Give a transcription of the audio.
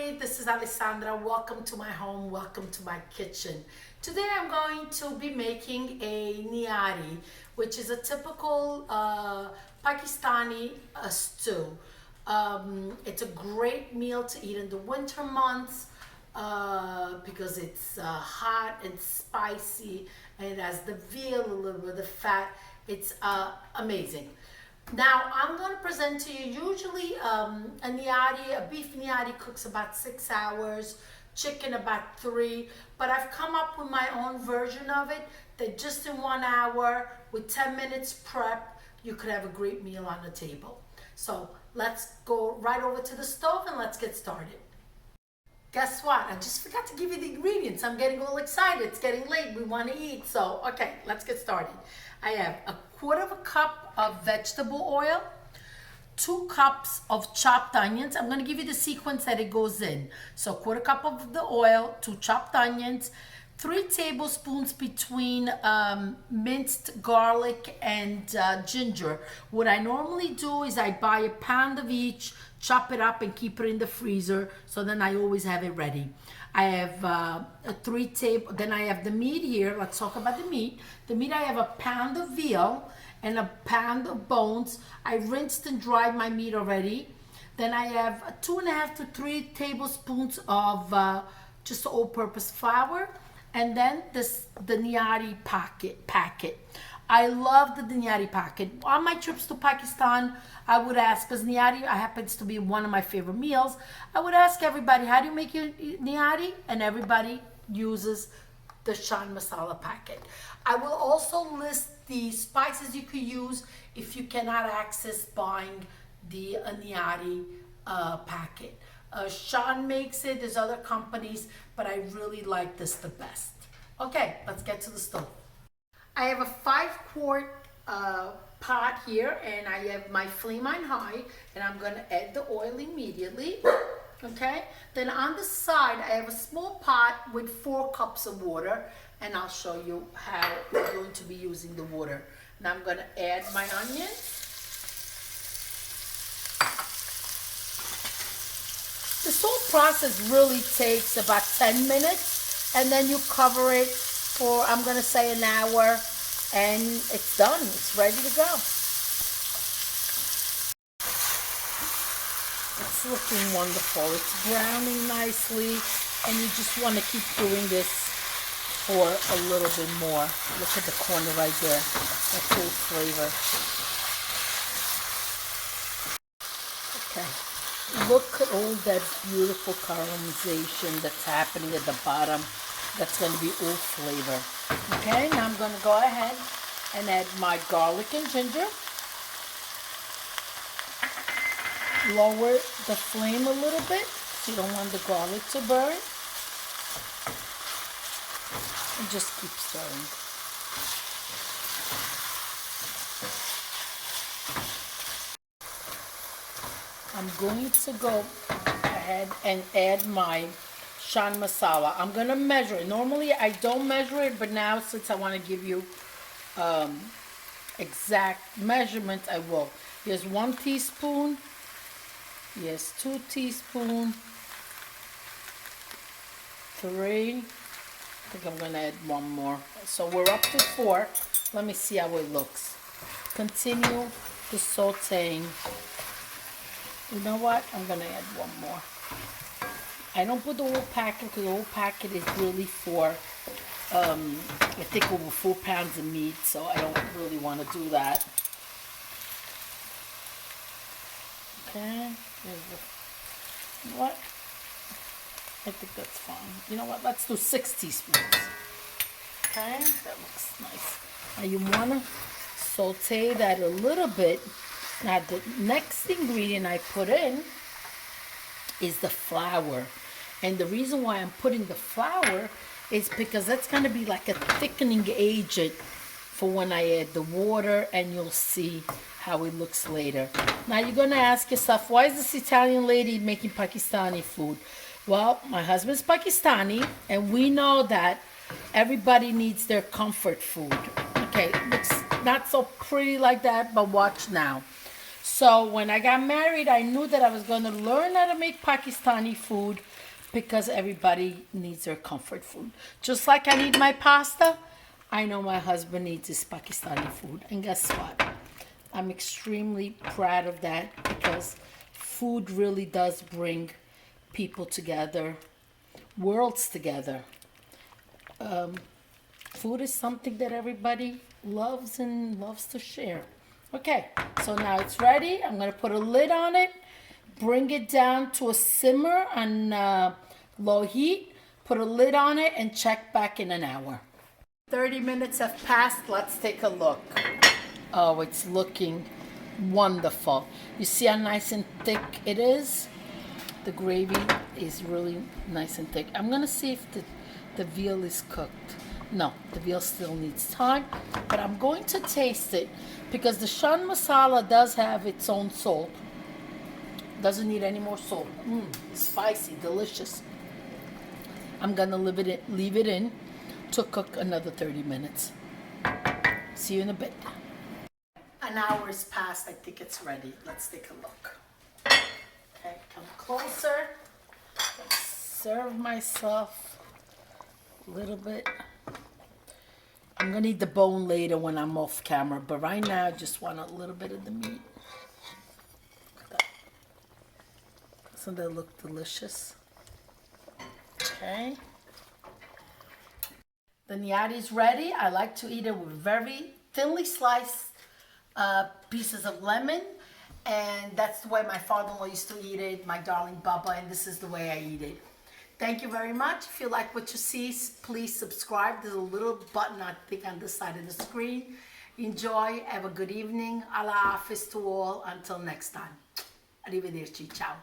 everybody, this is Alessandra. Welcome to my home, welcome to my kitchen. Today I'm going to be making a nihari, which is a typical Pakistani stew. It's a great meal to eat in the winter months because it's hot and spicy and it has the veal, a little bit of the fat. It's amazing. Now I'm going to present to you usually a nihari, a beef nihari cooks about 6 hours, chicken about 3, but I've come up with my own version of it that just in 1 hour with 10 minutes prep, you could have a great meal on the table. So let's go right over to the stove and let's get started. Guess what? I just forgot to give you the ingredients. I'm getting all excited. It's getting late. We want to eat. So, okay, let's get started. I have 1/4 cup of vegetable oil, 2 cups of chopped onions. I'm going to give you the sequence that it goes in. So 1/4 cup of the oil, 2 chopped onions, 3 tablespoons between minced garlic and ginger. What I normally do is I buy a pound of each, chop it up and keep it in the freezer, so then I always have it ready. I have then I have the meat here. Let's talk about the meat. The meat, I have a pound of veal and a pound of bones. I rinsed and dried my meat already. Then I have 2.5 to 3 tablespoons of just all-purpose flour. And then the nihari packet. I love the nihari packet. On my trips to Pakistan, I would ask, because nihari happens to be one of my favorite meals, I would ask everybody, how do you make your nihari? And everybody uses the Shan Masala packet. I will also list the spices you could use if you cannot access buying the nihari packet. Shan makes it, there's other companies, but I really like this the best. Okay, let's get to the stove. I have a 5-quart pot here, and I have my flame on high, and I'm going to add the oil immediately. Okay, then on the side I have a small pot with 4 cups of water, and I'll show you how we're going to be using the water. Now I'm going to add my onions. This whole process really takes about 10 minutes, and then you cover it for, I'm going to say, an hour, and it's done. It's ready to go. It's looking wonderful. It's browning nicely, and you just want to keep doing this for a little bit more. Look at the corner right there. That full flavor. Okay. Look at all that beautiful caramelization that's happening at the bottom. That's going to be all flavor. Okay, now I'm going to go ahead and add my garlic and ginger. Lower the flame a little bit, so you don't want the garlic to burn. And just keep stirring. I'm going to go ahead and add my Shan Masala. I'm going to measure it. Normally I don't measure it, but now since I want to give you exact measurements, I will. Here's 1 teaspoon. Here's 2 teaspoons. 3. I think I'm going to add 1 more. So we're up to 4. Let me see how it looks. Continue the sauteing. You know what? I'm going to add 1 more. I don't put the whole packet because the whole packet is really for, I think, over 4 pounds of meat, so I don't really want to do that. Okay. You know what? I think that's fine. You know what? Let's do 6 teaspoons. Okay. That looks nice. Now you want to saute that a little bit. Now the next ingredient I put in is the flour. And the reason why I'm putting the flour is because that's going to be like a thickening agent for when I add the water, and you'll see how it looks later. Now you're going to ask yourself, why is this Italian lady making Pakistani food? Well, my husband's Pakistani, and we know that everybody needs their comfort food. Okay, looks not so pretty like that, but watch now. So when I got married, I knew that I was going to learn how to make Pakistani food because everybody needs their comfort food. Just like I need my pasta, I know my husband needs his Pakistani food. And guess what? I'm extremely proud of that because food really does bring people together, worlds together. Food is something that everybody loves and loves to share. Okay, so now it's ready. I'm gonna put a lid on it, bring it down to a simmer on low heat, put a lid on it, and check back in an hour. 30 minutes have passed. Let's take a look. Oh, it's looking wonderful. You see how nice and thick it is? The gravy is really nice and thick. I'm gonna see if the veal is cooked. No, the veal still needs time, but I'm going to taste it because the Shan Masala does have its own salt. Doesn't need any more salt. Spicy, delicious. I'm gonna leave it in to cook another 30 minutes. See you in a bit. An hour has passed. I think it's ready. Let's take a look. Okay, come closer. Let's serve myself a little bit. I'm gonna eat the bone later when I'm off camera, but right now I just want a little bit of the meat. Doesn't that look delicious? Okay. The nihari is ready. I like to eat it with very thinly sliced pieces of lemon, and that's the way my father-in-law used to eat it, my darling Baba, and this is the way I eat it. Thank you very much. If you like what you see, please subscribe. There's a little button, I think, on this side of the screen. Enjoy. Have a good evening. Allah Hafiz to all. Until next time. Arrivederci. Ciao.